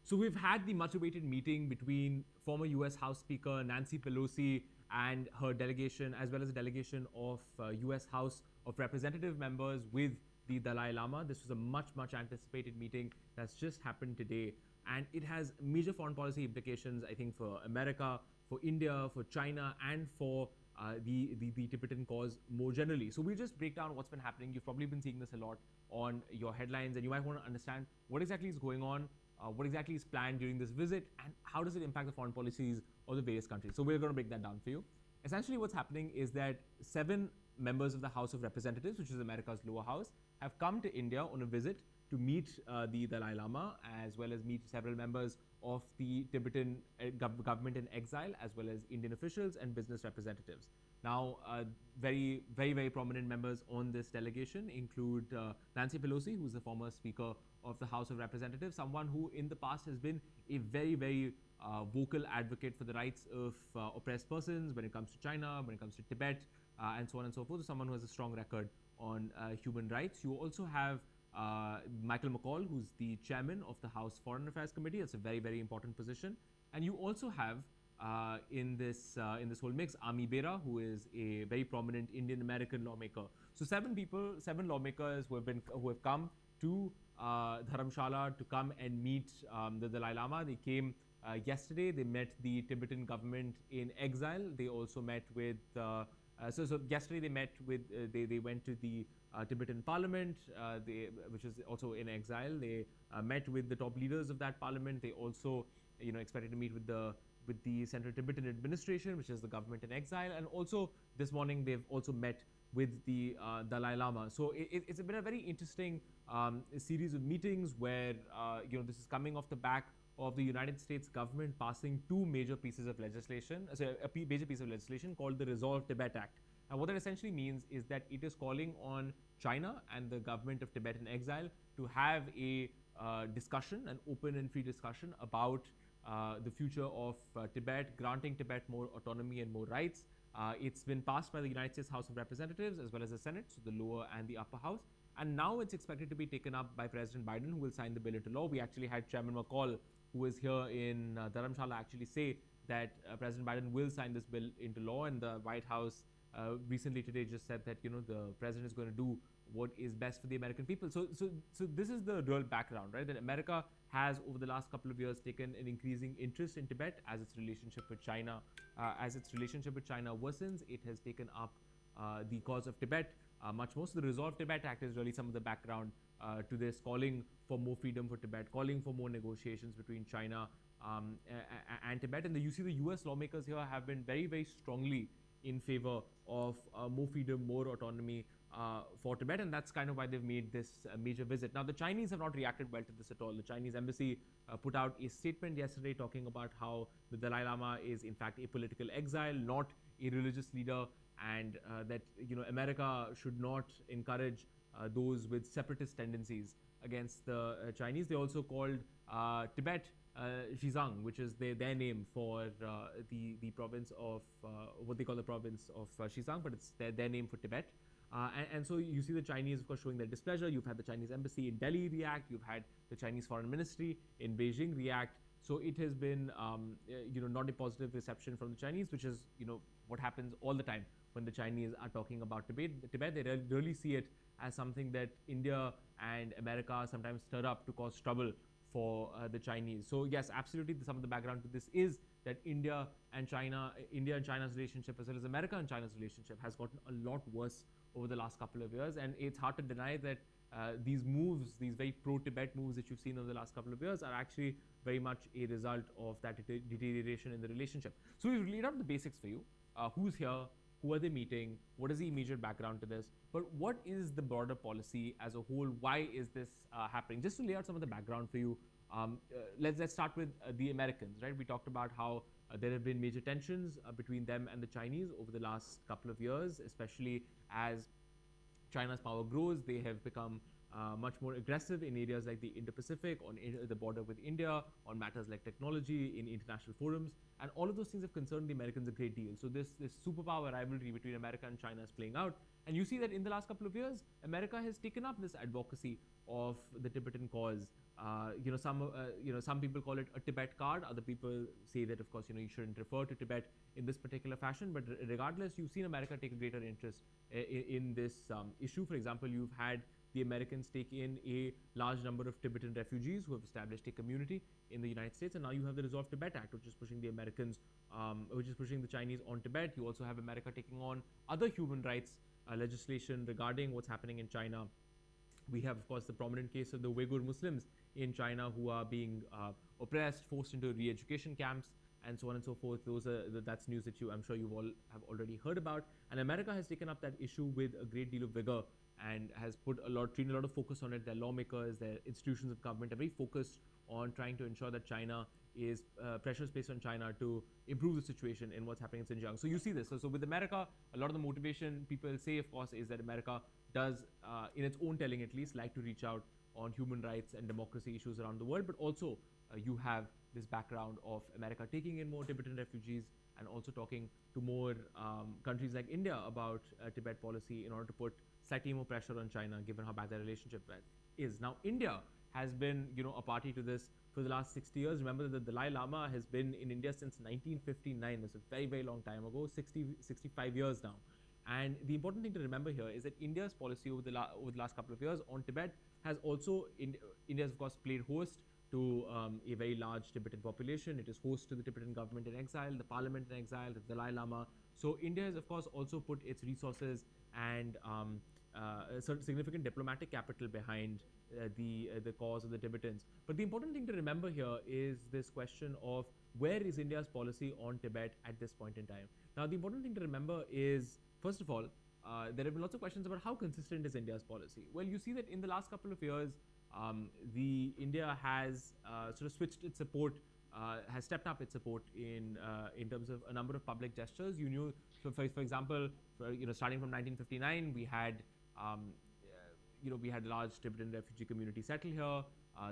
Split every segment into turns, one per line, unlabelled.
So we've had the much-awaited meeting between former U.S. House Speaker Nancy Pelosi and her delegation, as well as a delegation of U.S. House of Representative members with the Dalai Lama. This was a much anticipated meeting that's just happened today, and it has major foreign policy implications, I think, for America, for India, for China, and for the Tibetan cause more generally. So we'll just break down what's been happening. You've probably been seeing this a lot on your headlines, and you might want to understand what exactly is going on, what exactly is planned during this visit, and how does it impact the foreign policies of the various countries. So we're going to break that down for you. Essentially, what's happening is that 7 members of the House of Representatives, which is America's lower house, have come to India on a visit to meet the Dalai Lama, as well as meet several members of the Tibetan government in exile, as well as Indian officials and business representatives. Now, very prominent members on this delegation include Nancy Pelosi, who's the former Speaker of the House of Representatives, someone who in the past has been a very vocal advocate for the rights of oppressed persons when it comes to China, when it comes to Tibet, and so on and so forth. So someone who has a strong record on human rights. You also have Michael McCaul, who's the chairman of the House Foreign Affairs Committee. That's a very important position. And you also have in this whole mix, Ami Bera, who is a very prominent Indian American lawmaker. So 7 lawmakers who have come to Dharamshala to come and meet the Dalai Lama. They came yesterday. They met the Tibetan government in exile. They also met with so yesterday they met with they went to the Tibetan parliament, which is also in exile. They met with the top leaders of that parliament. They also expected to meet with the Central Tibetan Administration, which is the government in exile, and also this morning they've also met with the Dalai Lama. So it's been a very interesting series of meetings where this is coming off the back of the United States government passing 2 major pieces of legislation, a major piece of legislation called the Resolve Tibet Act. And what that essentially means is that it is calling on China and the government of Tibet in exile to have a discussion, an open and free discussion about the future of Tibet, granting Tibet more autonomy and more rights. It's been passed by the United States House of Representatives as well as the Senate, so the lower and the upper house. And now it's expected to be taken up by President Biden, who will sign the bill into law. We actually had Chairman McCaul, who is here in Dharamshala, actually say that President Biden will sign this bill into law, and the White House recently today just said that the president is going to do what is best for the American people. So this is the real background, right? That America has over the last couple of years taken an increasing interest in Tibet as its relationship with China, worsens. It has taken up the cause of Tibet much more. So the Resolve Tibet Act is really some of the background to this, calling for more freedom for Tibet, calling for more negotiations between China and Tibet. And you see the US lawmakers here have been very strongly in favor of more freedom, more autonomy for Tibet, and that's kind of why they've made this major visit. Now, the Chinese have not reacted well to this at all. The Chinese embassy put out a statement yesterday talking about how the Dalai Lama is in fact a political exile, not a religious leader, and that America should not encourage those with separatist tendencies against the Chinese. They also called Tibet Xizang, which is their name for the province of what they call the province of Xizang, but it's their name for Tibet. And so you see the Chinese, of course, showing their displeasure. You've had the Chinese embassy in Delhi react. You've had the Chinese foreign ministry in Beijing react. So it has been, not a positive reception from the Chinese, which is, what happens all the time when the Chinese are talking about Tibet. They really see it as something that India and America sometimes stir up to cause trouble for the Chinese. So yes, absolutely, some of the background to this is that India and China's relationship, as well as America and China's relationship, has gotten a lot worse over the last couple of years. And it's hard to deny that these moves, these very pro-Tibet moves that you've seen over the last couple of years, are actually very much a result of that deterioration in the relationship. So we've laid out the basics for you. Who's here? Who are they meeting? What is the immediate background to this? But what is the broader policy as a whole? Why is this happening? Just to lay out some of the background for you, let's start with the Americans, right? We talked about how there have been major tensions between them and the Chinese over the last couple of years, especially as China's power grows. They have become much more aggressive in areas like the Indo-Pacific, on the border with India, on matters like technology, in international forums, and all of those things have concerned the Americans a great deal. So this superpower rivalry between America and China is playing out, And you see that in the last couple of years, America has taken up this advocacy of the Tibetan cause. Some people call it a Tibet card. Other people say that, of course, you shouldn't refer to Tibet in this particular fashion. But regardless, you've seen America take a greater interest in this issue. For example, you've had the Americans take in a large number of Tibetan refugees who have established a community in the United States, and now you have the Resolve Tibet Act, which is pushing the Americans, which is pushing the Chinese on Tibet. You also have America taking on other human rights legislation regarding what's happening in China. We have, of course, the prominent case of the Uyghur Muslims in China who are being oppressed, forced into re-education camps, and so on and so forth. That's news that I'm sure you all have already heard about. And America has taken up that issue with a great deal of vigor and has taken a lot of focus on it. Their lawmakers, their institutions of government are very focused on trying to ensure that China is pressures placed on China to improve the situation in what's happening in Xinjiang. So you see this. So with America, a lot of the motivation people say, of course, is that America does, in its own telling at least, like to reach out on human rights and democracy issues around the world. But also you have this background of America taking in more Tibetan refugees and also talking to more countries like India about Tibet policy in order to put slightly more pressure on China, given how bad their relationship is. Now, India has been, a party to this for the last 60 years. Remember that the Dalai Lama has been in India since 1959. That's a very, very long time ago, 65 years now. And the important thing to remember here is that India's policy over the last couple of years on Tibet has also, India has of course played host to a very large Tibetan population. It is host to the Tibetan government in exile, the parliament in exile, the Dalai Lama. So India has of course also put its resources and significant diplomatic capital behind the cause of the Tibetans. But the important thing to remember here is this question of where is India's policy on Tibet at this point in time. Now, the important thing to remember is, first of all, there have been lots of questions about how consistent is India's policy. Well, you see that in the last couple of years, India has sort of switched its support, has stepped up its support in terms of a number of public gestures. So for example, starting from 1959, we had large Tibetan refugee community settle here.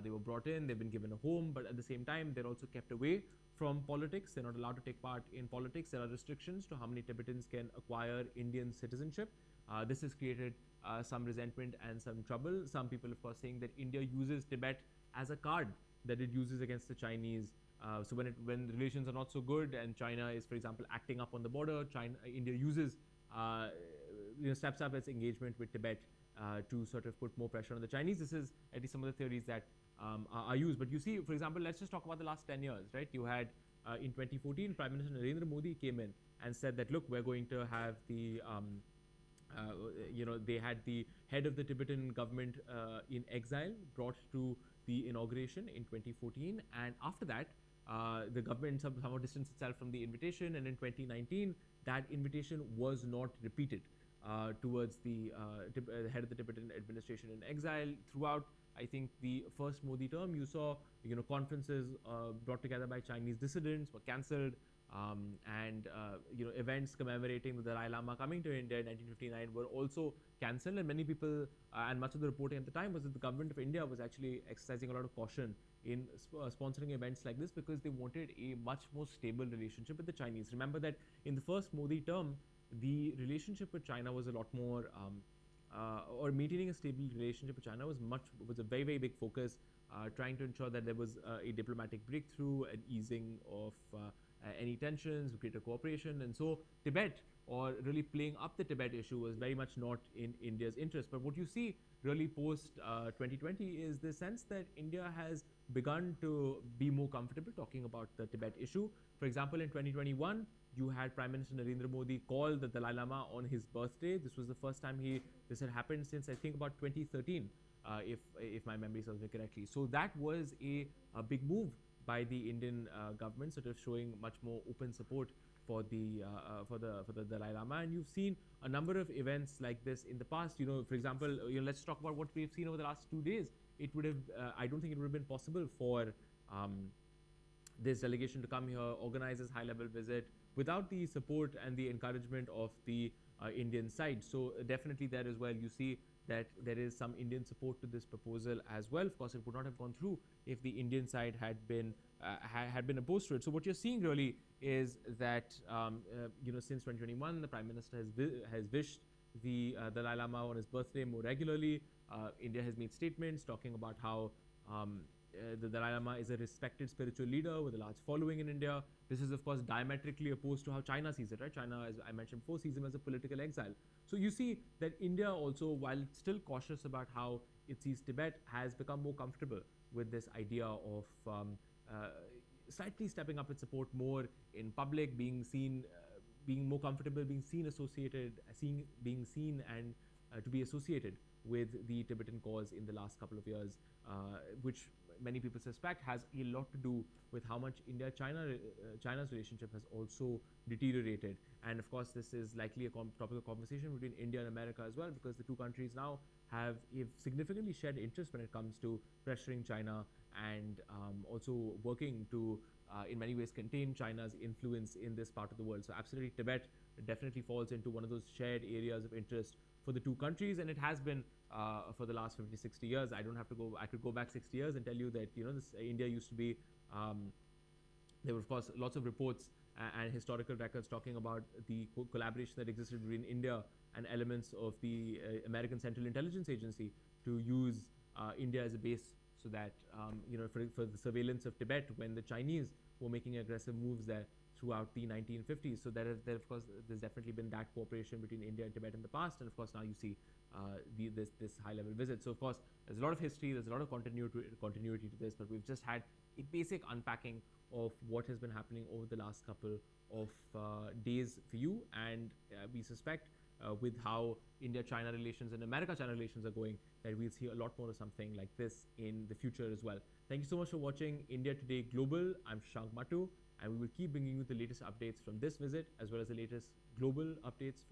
They were brought in, they've been given a home, but at the same time, they're also kept away from politics. They're not allowed to take part in politics. There are restrictions to how many Tibetans can acquire Indian citizenship. This has created some resentment and some trouble. Some people, of course, saying that India uses Tibet as a card that it uses against the Chinese. So when relations are not so good and China is, for example, acting up on the border, India uses, steps up its engagement with Tibet to sort of put more pressure on the Chinese. This is at least some of the theories that are used. But you see, for example, let's just talk about the last 10 years, right? You had in 2014, Prime Minister Narendra Modi came in and said that, look, we're going to have the, they had the head of the Tibetan government in exile brought to the inauguration in 2014. And after that, the government somehow distanced itself from the invitation. And in 2019, that invitation was not repeated towards the head of the Tibetan administration in exile. Throughout, I think, the first Modi term, you saw, conferences brought together by Chinese dissidents were cancelled, and events commemorating the Dalai Lama coming to India in 1959 were also cancelled. And many people, and much of the reporting at the time was that the government of India was actually exercising a lot of caution in sponsoring events like this because they wanted a much more stable relationship with the Chinese. Remember that in the first Modi term, the relationship with China was a lot more, or maintaining a stable relationship with China was a very, very big focus, trying to ensure that there was a diplomatic breakthrough, an easing of any tensions, greater cooperation. And so Tibet, or really playing up the Tibet issue, was very much not in India's interest. But what you see really post 2020 is the sense that India has begun to be more comfortable talking about the Tibet issue. For example, in 2021, you had Prime Minister Narendra Modi call the Dalai Lama on his birthday. This was the first time this had happened since, I think, about 2013, if my memory serves me correctly. So that was a big move by the Indian government, sort of showing much more open support for the Dalai Lama. And you've seen a number of events like this in the past. For example, let's talk about what we've seen over the last 2 days. It would have, I don't think it would have been possible for this delegation to come here, organize this high-level visit, without the support and the encouragement of the Indian side. So definitely there as well, you see that there is some Indian support to this proposal as well. Of course, it would not have gone through if the Indian side had been opposed to it. So what you're seeing really is that since 2021, the Prime Minister has wished Dalai Lama on his birthday more regularly. India has made statements talking about how the Dalai Lama is a respected spiritual leader with a large following in India. This is, of course, diametrically opposed to how China sees it, right? China, as I mentioned before, sees him as a political exile. So you see that India also, while it's still cautious about how it sees Tibet, has become more comfortable with this idea of slightly stepping up its support more in public, being seen, being more comfortable, being seen associated, being seen and to be associated with the Tibetan cause in the last couple of years, which many people suspect has a lot to do with how much China's relationship has also deteriorated. And of course, this is likely a topic of conversation between India and America as well, because the two countries now have significantly shared interest when it comes to pressuring China and also working to, in many ways, contain China's influence in this part of the world. So absolutely, Tibet definitely falls into one of those shared areas of interest for the two countries, and it has been for the last 50, 60 years. I don't have to go, I could go back 60 years and tell you that, India used to be, there were, of course, lots of reports and historical records talking about the collaboration that existed between India and elements of the American Central Intelligence Agency to use India as a base, so that, for the surveillance of Tibet when the Chinese were making aggressive moves there throughout the 1950s. So there, of course, there's definitely been that cooperation between India and Tibet in the past, and of course now you see this high-level visit. So of course there's a lot of history, there's a lot of continuity to this, but we've just had a basic unpacking of what has been happening over the last couple of days for you, and we suspect with how India-China relations and America-China relations are going, that we'll see a lot more of something like this in the future as well. Thank you so much for watching India Today Global. I'm Shank Matu, and we will keep bringing you the latest updates from this visit, as well as the latest global updates from